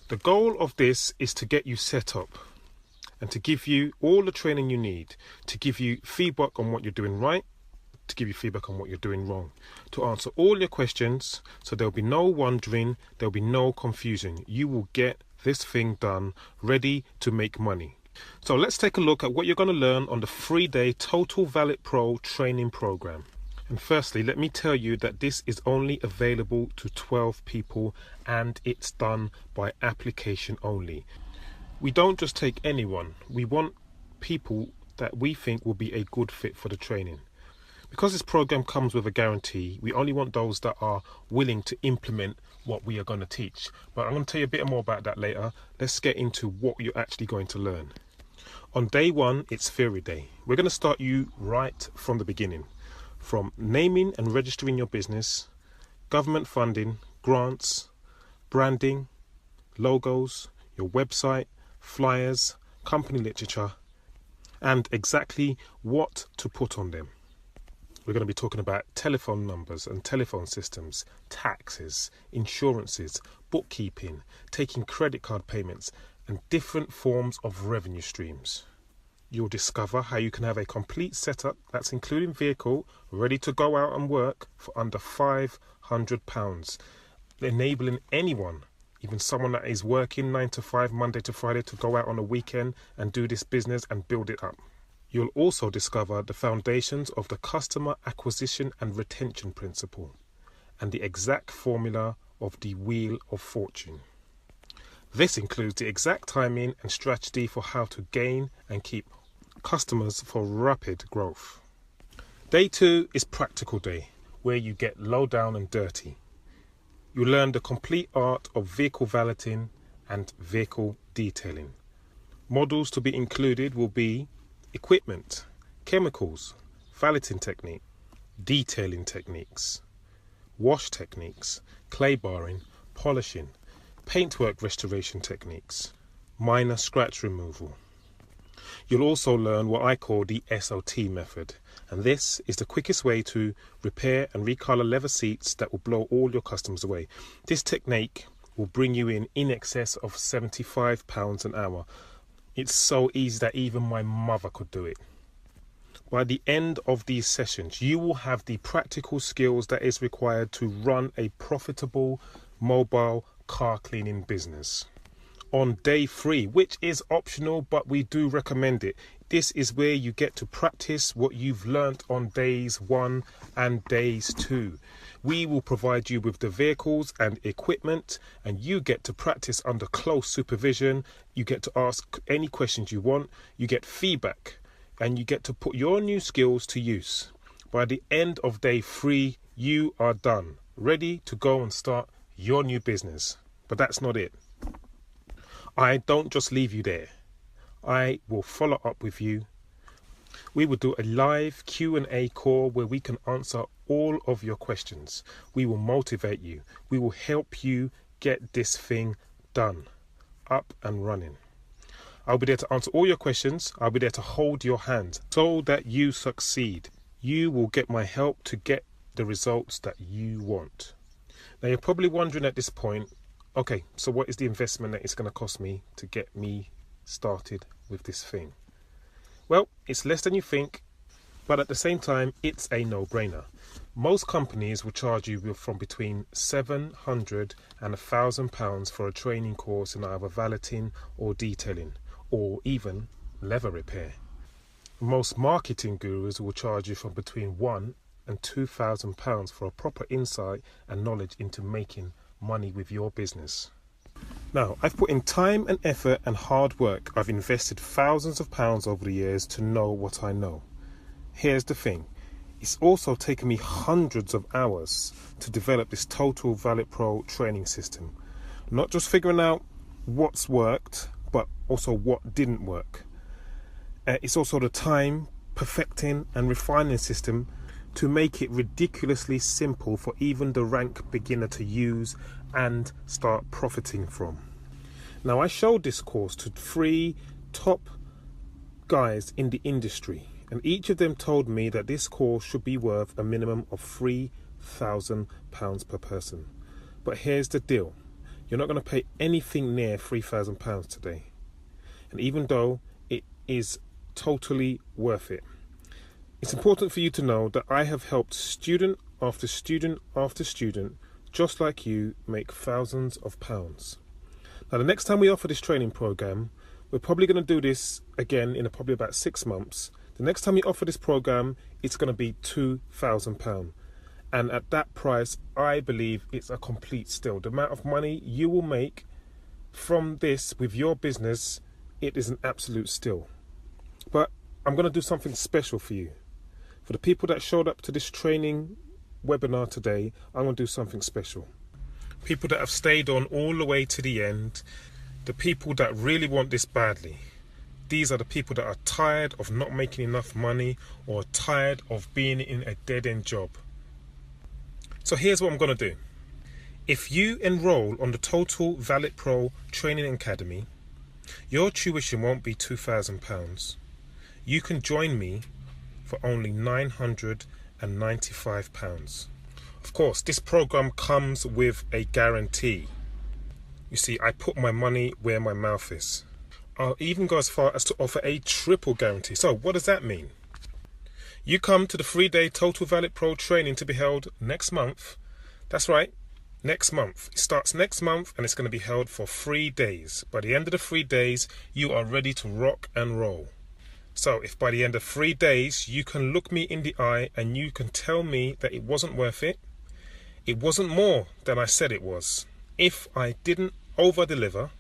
A: the goal of this is to get you set up and to give you all the training you need, to give you feedback on what you're doing right, to give you feedback on what you're doing wrong, to answer all your questions so there'll be no wondering, there'll be no confusion. You will get this thing done, ready to make money. So let's take a look at what you're going to learn on the 3-day Total Valet Pro training program. And firstly, let me tell you that this is only available to 12 people and it's done by application only. We don't just take anyone. We want people that we think will be a good fit for the training. Because this program comes with a guarantee, we only want those that are willing to implement what we are going to teach. But I'm going to tell you a bit more about that later. Let's get into what you're actually going to learn. On day one, it's theory day. We're going to start you right from the beginning. From naming and registering your business, government funding, grants, branding, logos, your website, flyers, company literature, and exactly what to put on them. We're going to be talking about telephone numbers and telephone systems, taxes, insurances, bookkeeping, taking credit card payments, and different forms of revenue streams. You'll discover how you can have a complete setup that's including vehicle ready to go out and work for under £500, enabling anyone, even someone that is working 9 to 5 Monday to Friday, to go out on a weekend and do this business and build it up. You'll also discover the foundations of the customer acquisition and retention principle and the exact formula of the Wheel of Fortune. This includes the exact timing and strategy for how to gain and keep customers for rapid growth. Day 2 is practical day, where you get low down and dirty. You learn the complete art of vehicle valeting and vehicle detailing. Models to be included will be equipment, chemicals, valeting technique, detailing techniques, wash techniques, clay barring, polishing, paintwork restoration techniques, minor scratch removal. You'll also learn what I call the SOT method, and this is the quickest way to repair and recolor leather seats that will blow all your customers away. This technique will bring you in excess of £75 an hour. It's so easy that even my mother could do it. By the end of these sessions, you will have the practical skills that is required to run a profitable mobile car cleaning business. On day 3, which is optional, but we do recommend it, this is where you get to practice what you've learnt on days 1 and days 2. We will provide you with the vehicles and equipment, and you get to practice under close supervision. You get to ask any questions you want, you get feedback, and you get to put your new skills to use. By the end of day 3, you are done, ready to go and start your new business. But that's not it. I don't just leave you there. I will follow up with you. We will do a live Q&A call where we can answer all of your questions. We will motivate you. We will help you get this thing done, up and running. I'll be there to answer all your questions. I'll be there to hold your hand so that you succeed. You will get my help to get the results that you want. Now you're probably wondering at this point, okay, so what is the investment that it's going to cost me to get me started with this thing? Well, it's less than you think, but at the same time, it's a no-brainer. Most companies will charge you from between £700 and £1,000 for a training course in either valeting or detailing, or even leather repair. Most marketing gurus will charge you from between £1,000 and £2,000 for a proper insight and knowledge into making money with your business. Now, I've put in time and effort and hard work. I've invested thousands of pounds over the years to know what I know. Here's the thing. It's also taken me hundreds of hours to develop this Total Valet Pro training system. Not just figuring out what's worked, but also what didn't work. It's also the time perfecting and refining system to make it ridiculously simple for even the rank beginner to use and start profiting from. Now, I showed this course to 3 top guys in the industry, and each of them told me that this course should be worth a minimum of £3,000 per person. But here's the deal. You're not going to pay anything near £3,000 today. And even though it is totally worth it, it's important for you to know that I have helped student after student after student, just like you, make thousands of pounds. Now, the next time we offer this training program, we're probably going to do this again in probably about 6 months. The next time we offer this program, it's going to be £2,000. And at that price, I believe it's a complete steal. The amount of money you will make from this with your business, it is an absolute steal. But I'm going to do something special for you. For the people that showed up to this training webinar today, I'm going to do something special. people that have stayed on all the way to the end, the people that really want this badly. These are the people that are tired of not making enough money or tired of being in a dead-end job. So here's what I'm going to do. If you enroll on the Total Valet Pro Training Academy, your tuition won't be £2,000. You can join me for only £995. Of course, this program comes with a guarantee. You see, I put my money where my mouth is. I'll even go as far as to offer a triple guarantee. So what does that mean? You come to the 3-day Total Valet Pro training to be held next month. That's right, next month. It starts next month and it's going to be held for 3 days. By the end of the 3 days, you are ready to rock and roll. So if by the end of 3 days, you can look me in the eye and you can tell me that it wasn't worth it, it wasn't more than I said it was, if I didn't over-deliver,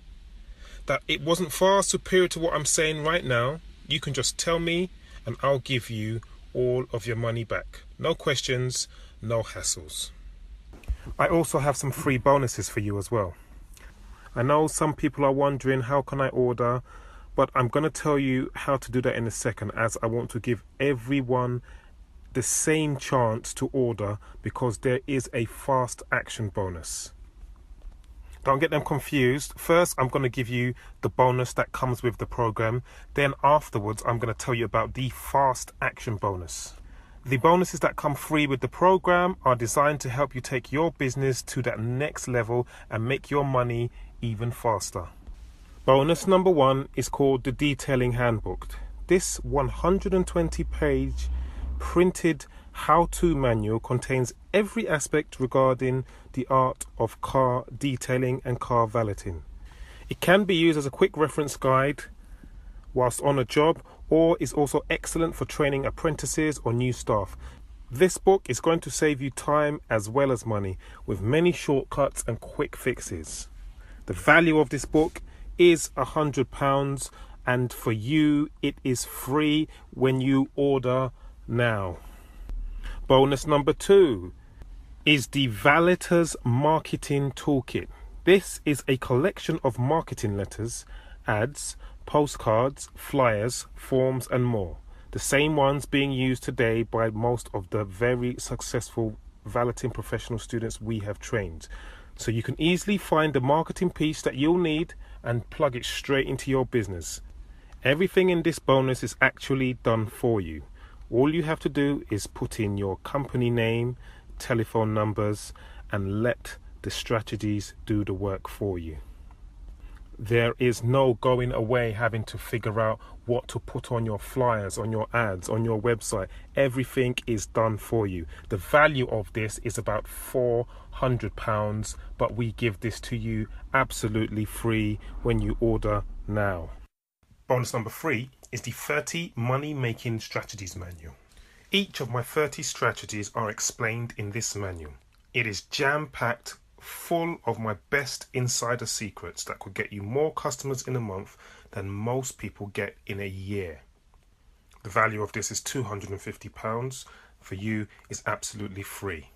A: that it wasn't far superior to what I'm saying right now, you can just tell me and I'll give you all of your money back. No questions, no hassles. I also have some free bonuses for you as well. I know some people are wondering, how can I order? But I'm going to tell you how to do that in a second, as I want to give everyone the same chance to order, because there is a fast action bonus. Don't get them confused. First, I'm going to give you the bonus that comes with the program. Then afterwards, I'm going to tell you about the fast action bonus. The bonuses that come free with the program are designed to help you take your business to that next level and make your money even faster. Bonus number 1 is called the Detailing Handbook. This 120-page printed how-to manual contains every aspect regarding the art of car detailing and car valeting. It can be used as a quick reference guide whilst on a job, or is also excellent for training apprentices or new staff. This book is going to save you time as well as money, with many shortcuts and quick fixes. The value of this book is £100, and for you it is free when you order now. Bonus number 2 is the Valeter's Marketing Toolkit. This is a collection of marketing letters, ads, postcards, flyers, forms and more. The same ones being used today by most of the very successful valeting professional students we have trained. So you can easily find the marketing piece that you'll need and plug it straight into your business. Everything in this bonus is actually done for you. All you have to do is put in your company name, telephone numbers, and let the strategies do the work for you. There is no going away having to figure out what to put on your flyers, on your ads, on your website. Everything is done for you. The value of this is about £400, but we give this to you absolutely free when you order now. Bonus number 3 is the 30 Money Making Strategies Manual. Each of my 30 strategies are explained in this manual. It is jam-packed, full of my best insider secrets that could get you more customers in a month than most people get in a year. The value of this is £250. For you, is absolutely free.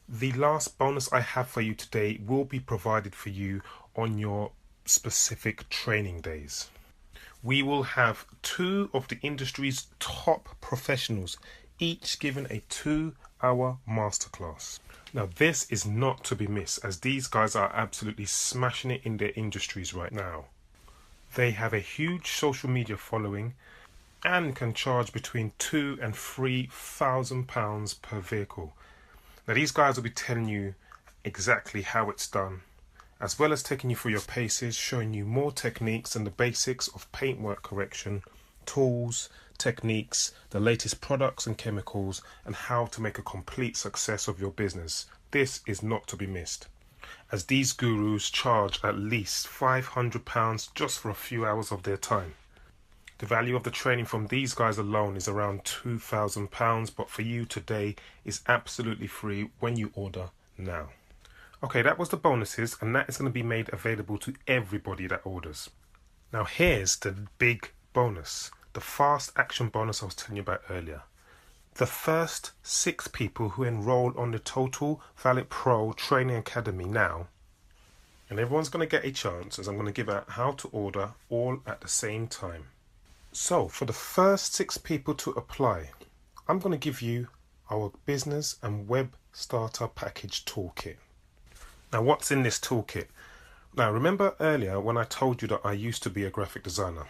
A: The last bonus I have for you today will be provided for you on your specific training days. We will have 2 of the industry's top professionals, each given a 2-hour masterclass. Now this is not to be missed, as these guys are absolutely smashing it in their industries right now. They have a huge social media following and can charge between £2,000 and £3,000 per vehicle. Now these guys will be telling you exactly how it's done, as well as taking you through your paces, showing you more techniques and the basics of paintwork correction, tools, techniques, the latest products and chemicals, and how to make a complete success of your business. This is not to be missed, as these gurus charge at least £500 just for a few hours of their time. The value of the training from these guys alone is around £2,000, but for you today is absolutely free when you order now. Okay, that was the bonuses, and that is going to be made available to everybody that orders. Now here's the big bonus, the fast action bonus I was telling you about earlier. The first 6 people who enroll on the Total Valid Pro Training Academy now, and everyone's going to get a chance, as I'm going to give out how to order all at the same time. So for the first 6 people to apply, I'm going to give you our business and web starter package toolkit. Now, what's in this toolkit? Now, remember earlier when I told you that I used to be a graphic designer?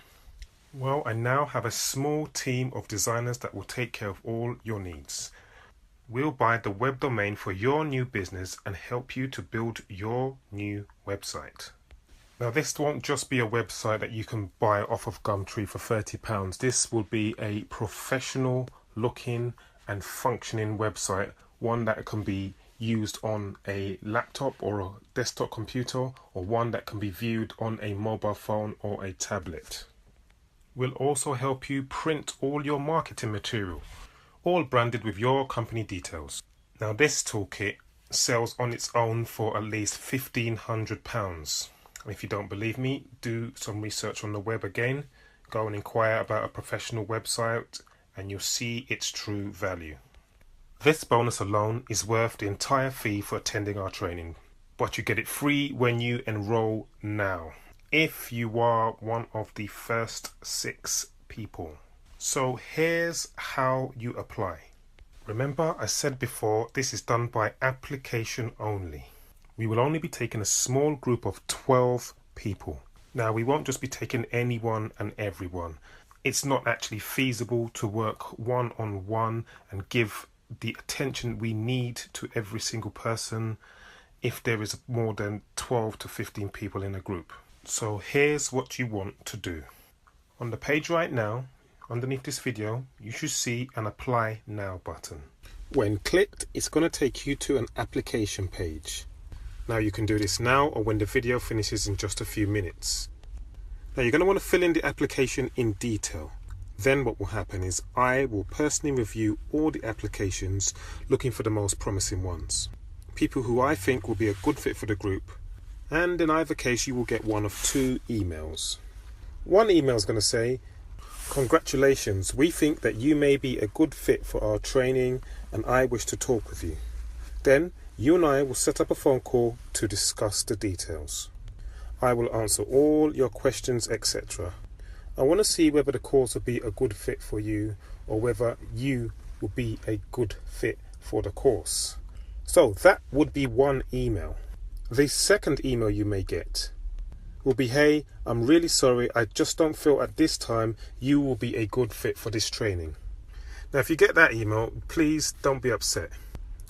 A: Well, I now have a small team of designers that will take care of all your needs. We'll buy the web domain for your new business and help you to build your new website. Now, this won't just be a website that you can buy off of Gumtree for £30. This will be a professional looking and functioning website, one that can be used on a laptop or a desktop computer, or one that can be viewed on a mobile phone or a tablet. We'll also help you print all your marketing material, all branded with your company details. Now, this toolkit sells on its own for at least £1,500. If you don't believe me, do some research on the web again. Go and inquire about a professional website and you'll see its true value. This bonus alone is worth the entire fee for attending our training, but you get it free when you enroll now, if you are one of the first 6 people. So here's how you apply. Remember, I said before, this is done by application only. We will only be taking a small group of 12 people. Now, we won't just be taking anyone and everyone. It's not actually feasible to work one-on-one and give the attention we need to every single person if there is more than 12 to 15 people in a group. So here's what you want to do. On the page right now, underneath this video, you should see an Apply Now button. When clicked, it's going to take you to an application page. Now, you can do this now or when the video finishes in just a few minutes. Now, you're going to want to fill in the application in detail. Then what will happen is I will personally review all the applications, looking for the most promising ones. People who I think will be a good fit for the group. And in either case, you will get one of 2 emails. One email is going to say, "Congratulations, we think that you may be a good fit for our training and I wish to talk with you." Then you and I will set up a phone call to discuss the details. I will answer all your questions, etc. I want to see whether the course will be a good fit for you or whether you will be a good fit for the course. So that would be one email. The second email you may get will be, "Hey, I'm really sorry, I just don't feel at this time you will be a good fit for this training." Now, if you get that email, please don't be upset.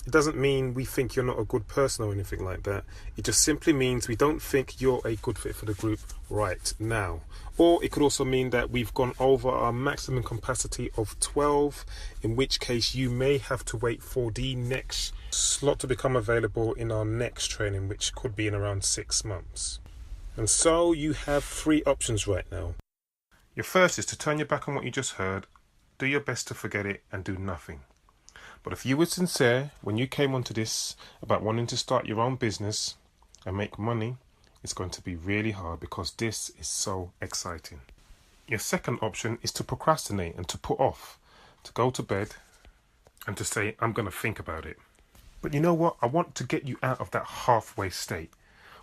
A: It doesn't mean we think you're not a good person or anything like that. It just simply means we don't think you're a good fit for the group right now. Or it could also mean that we've gone over our maximum capacity of 12, in which case you may have to wait for the next slot to become available in our next training, which could be in around 6 months. And so you have 3 options right now. Your first is to turn your back on what you just heard, do your best to forget it and do nothing. But if you were sincere when you came onto this about wanting to start your own business and make money, it's going to be really hard because this is so exciting. Your second option is to procrastinate and to put off, to go to bed and to say, "I'm going to think about it." But you know what? I want to get you out of that halfway state.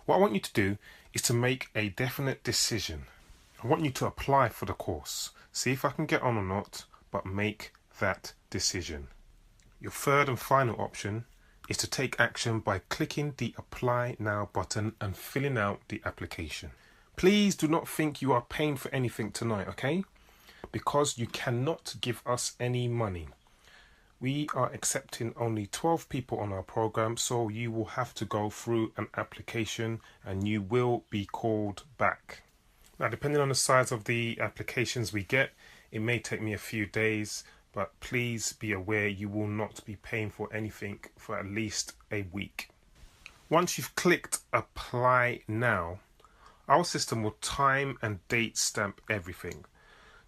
A: What I want you to do is to make a definite decision. I want you to apply for the course. See if I can get on or not, but make that decision. Your third and final option is to take action by clicking the Apply Now button and filling out the application. Please do not think you are paying for anything tonight, okay? Because you cannot give us any money. We are accepting only 12 people on our program, so you will have to go through an application and you will be called back. Now, depending on the size of the applications we get, it may take me a few days, but please be aware you will not be paying for anything for at least a week. Once you've clicked Apply Now, our system will time and date stamp everything.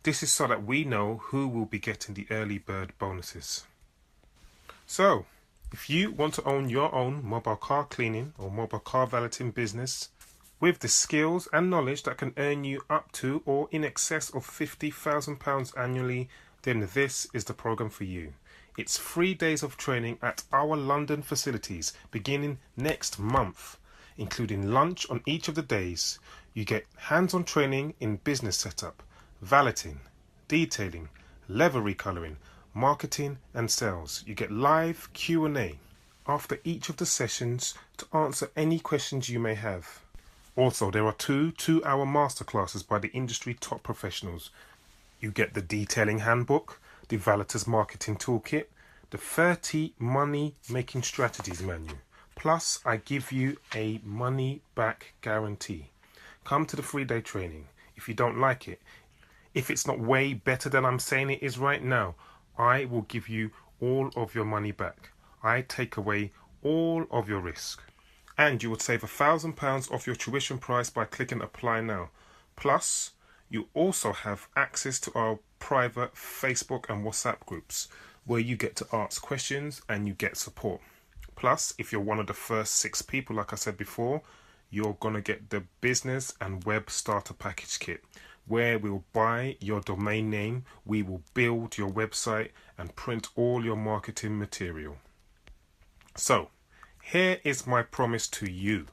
A: This is so that we know who will be getting the early bird bonuses. So, if you want to own your own mobile car cleaning or mobile car valeting business with the skills and knowledge that can earn you up to or in excess of £50,000 annually, then this is the program for you. It's 3 days of training at our London facilities beginning next month, including lunch on each of the days. You get hands-on training in business setup, valeting, detailing, leather recolouring, marketing and sales. You get live Q&A after each of the sessions to answer any questions you may have. Also, there are two 2-hour masterclasses by the industry top professionals. You get the detailing handbook, the Valeter's marketing toolkit, the 30 money making strategies manual. Plus, I give you a money back guarantee. Come to the 3-day training. If you don't like it, if it's not way better than I'm saying it is right now, I will give you all of your money back. I take away all of your risk. And you would save £1,000 off your tuition price by clicking apply now. Plus, you also have access to our private Facebook and WhatsApp groups where you get to ask questions and you get support. Plus, if you're one of the first 6 people, like I said before, you're going to get the business and web starter package kit, where we'll buy your domain name, we will build your website and print all your marketing material. So, here is my promise to you.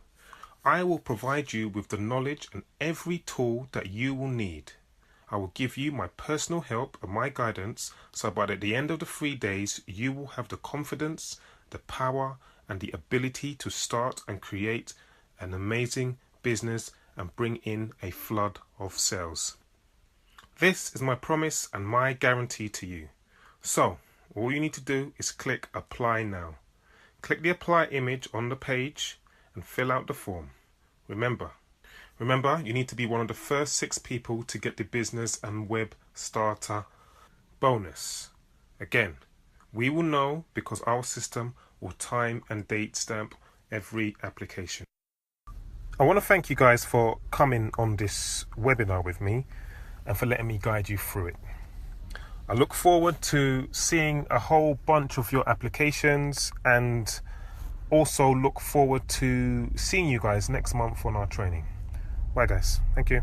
A: I will provide you with the knowledge and every tool that you will need. I will give you my personal help and my guidance, so by the end of the 3 days, you will have the confidence, the power and the ability to start and create an amazing business and bring in a flood of sales. This is my promise and my guarantee to you. So, all you need to do is click apply now. Click the apply image on the page and fill out the form. Remember, you need to be one of the first 6 people to get the business and web starter bonus. Again, we will know because our system will time and date stamp every application. I want to thank you guys for coming on this webinar with me and for letting me guide you through it. I look forward to seeing a whole bunch of your applications and also look forward to seeing you guys next month on our training. Bye guys. Thank you.